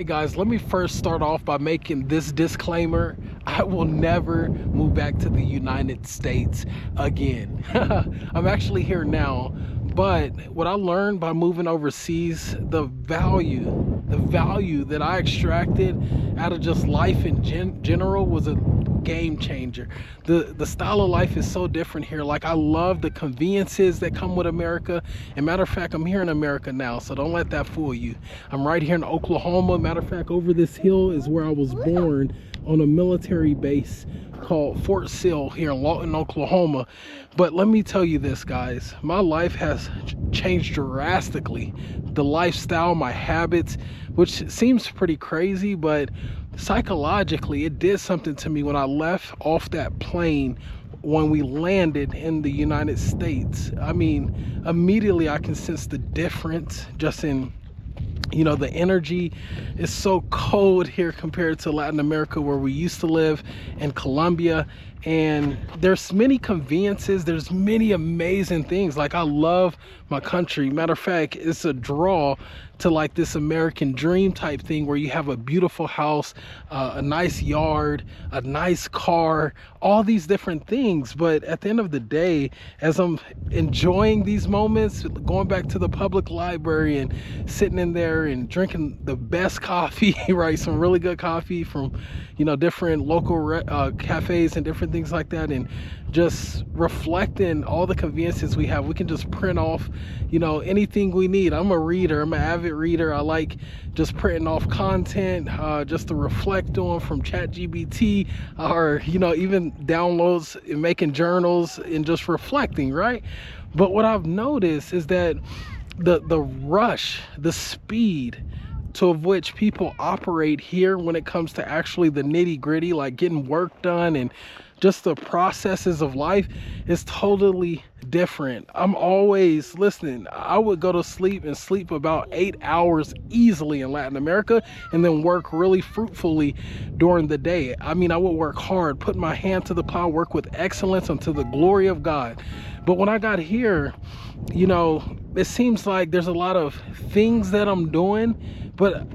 Hey guys, let me first start off by making this disclaimer. I will never move back to the United States again. I'm actually here now, but what I learned by moving overseas, the value that I extracted out of just life in general was a game changer. The style of life is so different here. Like, I love the conveniences that come with America. And matter of fact, I'm here in America now, so don't let that fool you. I'm right here in Oklahoma. Matter of fact, over this hill is where I was born, on a military base called Fort Sill here in Lawton, Oklahoma. But let me tell you this, guys, my life has changed drastically. The lifestyle, my habits, which seems pretty crazy, but psychologically it did something to me when I left off that plane. When we landed in the United States, I mean, immediately I can sense the difference just in, you know, the energy is so cold here compared to Latin America, where we used to live in Colombia. And there's many conveniences, there's many amazing things. Like, I love my country. Matter of fact, it's a draw to like this American dream type thing, where you have a beautiful house, a nice yard, a nice car, all these different things. But at the end of the day, as I'm enjoying these moments, going back to the public library and sitting in there and drinking the best coffee, right, some really good coffee from, you know, different local cafes and different things like that, and just reflecting all the conveniences we have. We can just print off, you know, anything we need. I'm a reader, I'm an avid reader. I like just printing off content just to reflect on, from ChatGPT, or, you know, even downloads and making journals and just reflecting, right? But what I've noticed is that the rush, the speed to which people operate here when it comes to actually the nitty-gritty, like getting work done and just the processes of life, is totally different. I'm always listening. I would go to sleep and sleep about 8 hours easily in Latin America, and then work really fruitfully during the day. I mean, I would work hard, put my hand to the plow, work with excellence unto the glory of God. But when I got here, you know, it seems like there's a lot of things that I'm doing, but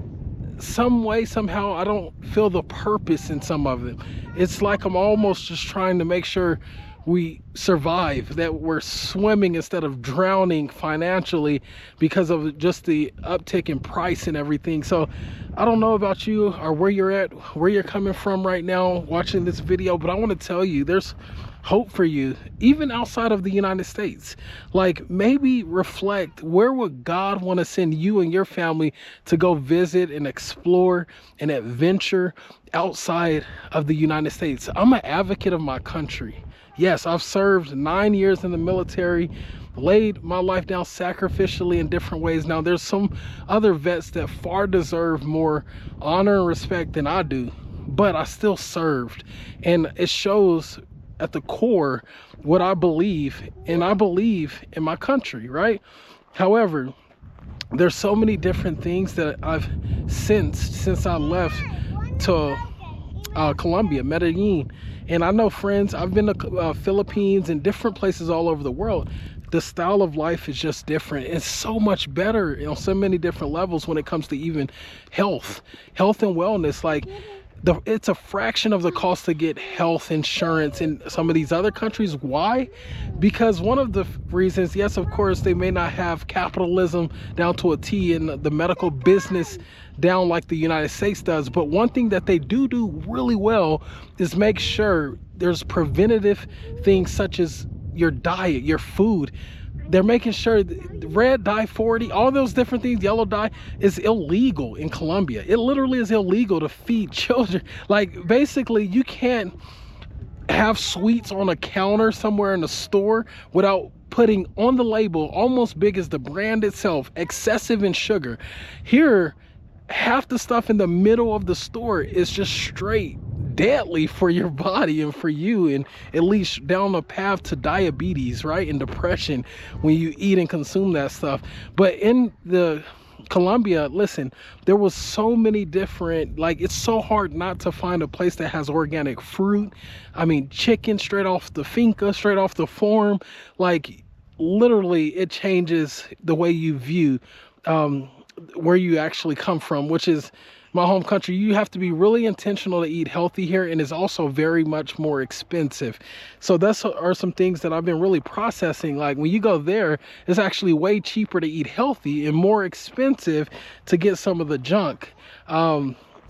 some way, somehow, I don't feel the purpose in some of it. It's like I'm almost just trying to make sure we survive, that we're swimming instead of drowning financially, because of just the uptick in price and everything. So I don't know about you, or where you're at, where you're coming from right now watching this video, but I want to tell you there's hope for you, even outside of the United States. Like, maybe reflect, where would God want to send you and your family to go visit and explore and adventure outside of the United States? I'm an advocate of my country. Yes, I've served 9 years in the military, laid my life down sacrificially in different ways. Now, there's some other vets that far deserve more honor and respect than I do, but I still served, and it shows at the core what I believe, and I believe in my country, right? However, there's so many different things that I've sensed since I left to Colombia, Medellin. And I know friends, I've been to Philippines and different places all over the world. The style of life is just different. It's so much better on so many different levels when it comes to even health and wellness. Like, it's a fraction of the cost to get health insurance in some of these other countries. Why? Because one of the reasons, yes, of course, they may not have capitalism down to a T in the medical business down like the United States does, but one thing that they do really well is make sure there's preventative things, such as your diet, your food. They're making sure red dye 40, all those different things, yellow dye, is illegal in Colombia. It literally is illegal to feed children. Like, basically, you can't have sweets on a counter somewhere in a store without putting on the label, almost big as the brand itself, excessive in sugar. Here, half the stuff in the middle of the store is just straight deadly for your body and for you, and it leads down the path to diabetes, right, and depression when you eat and consume that stuff. But in the Colombia, listen, there was so many different, like, it's so hard not to find a place that has organic fruit. I mean, chicken straight off the finca, straight off the farm. Like, literally, it changes the way you view where you actually come from, which is my home country, you have to be really intentional to eat healthy here, and it's also very much more expensive. So that's are some things that I've been really processing. Like when you go there, it's actually way cheaper to eat healthy and more expensive to get some of the junk,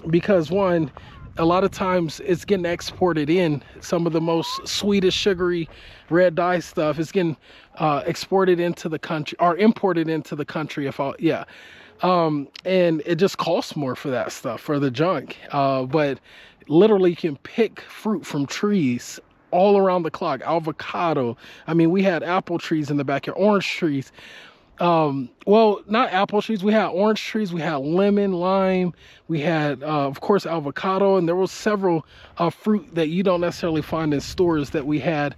because one, a lot of times it's getting exported in. Some of the most sweetest, sugary, red dye stuff is getting exported into the country, or imported into the country, and it just costs more for that stuff, for the junk. But literally you can pick fruit from trees all around the clock. Avocado, I mean, we had apple trees in the backyard, orange trees. Well, not apple trees, we had orange trees, we had lemon, lime, we had of course avocado, and there was several fruit that you don't necessarily find in stores that we had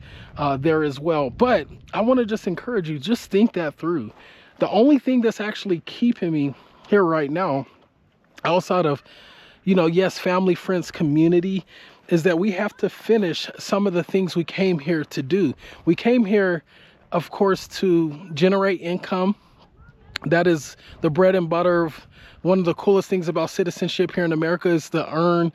there as well. But I want to just encourage you, just think that through. The only thing that's actually keeping me here right now, outside of, you know, yes, family, friends, community, is that we have to finish some of the things we came here to do. We came here, of course, to generate income. That is the bread and butter of one of the coolest things about citizenship here in America, is to earn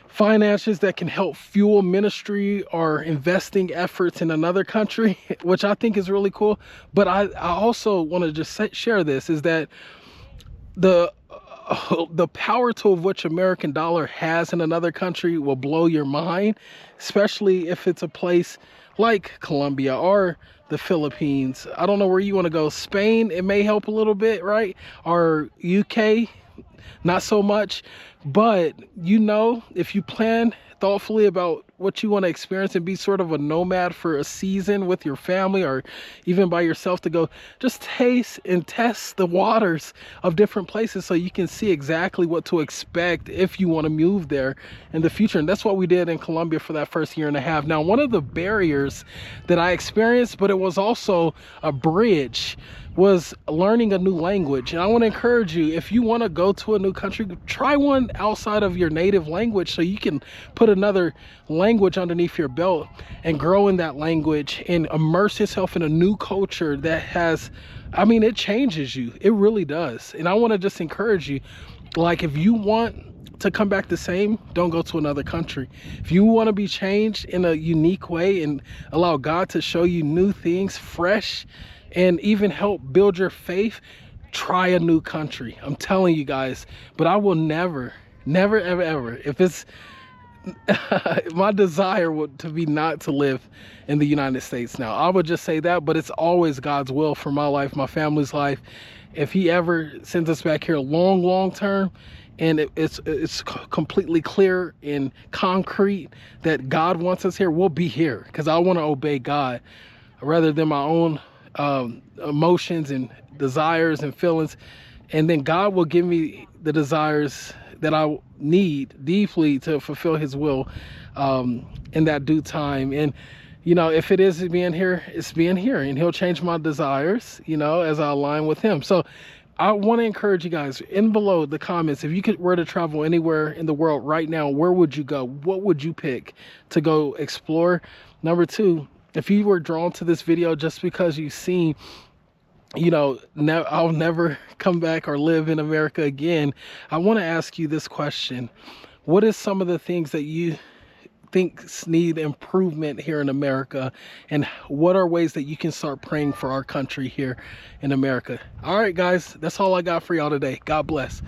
finances that can help fuel ministry or investing efforts in another country, which I think is really cool. But I also want to just share this, is that the power tool of which American dollar has in another country will blow your mind, especially if it's a place like Colombia or the Philippines. I don't know where you want to go. Spain, it may help a little bit, right? Or UK, not so much. But, you know, if you plan thoughtfully about what you want to experience and be sort of a nomad for a season with your family, or even by yourself, to go just taste and test the waters of different places so you can see exactly what to expect if you want to move there in the future. And that's what we did in Colombia for that first year and a half. Now, one of the barriers that I experienced, but it was also a bridge, was learning a new language. And I want to encourage you, if you want to go to a new country, try one outside of your native language so you can put another language underneath your belt and grow in that language and immerse yourself in a new culture that has, I mean, it changes you. It really does. And I want to just encourage you, like, if you want to come back the same, don't go to another country. If you want to be changed in a unique way and allow God to show you new things, fresh, and even help build your faith, try a new country. I'm telling you guys. But I will never, ever, if it's my desire would to be not to live in the United States now. I would just say that, but it's always God's will for my life, my family's life. If he ever sends us back here long term, and it's completely clear and concrete that God wants us here, we'll be here, because I want to obey God rather than my own emotions and desires and feelings. And then God will give me the desires that I need deeply to fulfill his will in that due time. And, you know, if it is being here, it's being here, and he'll change my desires, you know, as I align with him. So I want to encourage you guys, in below the comments, if you were to travel anywhere in the world right now, where would you go? What would you pick to go explore? Number two, if you were drawn to this video just because you've seen, you know, I'll never come back or live in America again, I want to ask you this question. What is some of the things that you think need improvement here in America, and what are ways that you can start praying for our country here in America? All right, guys, that's all I got for y'all today. God bless.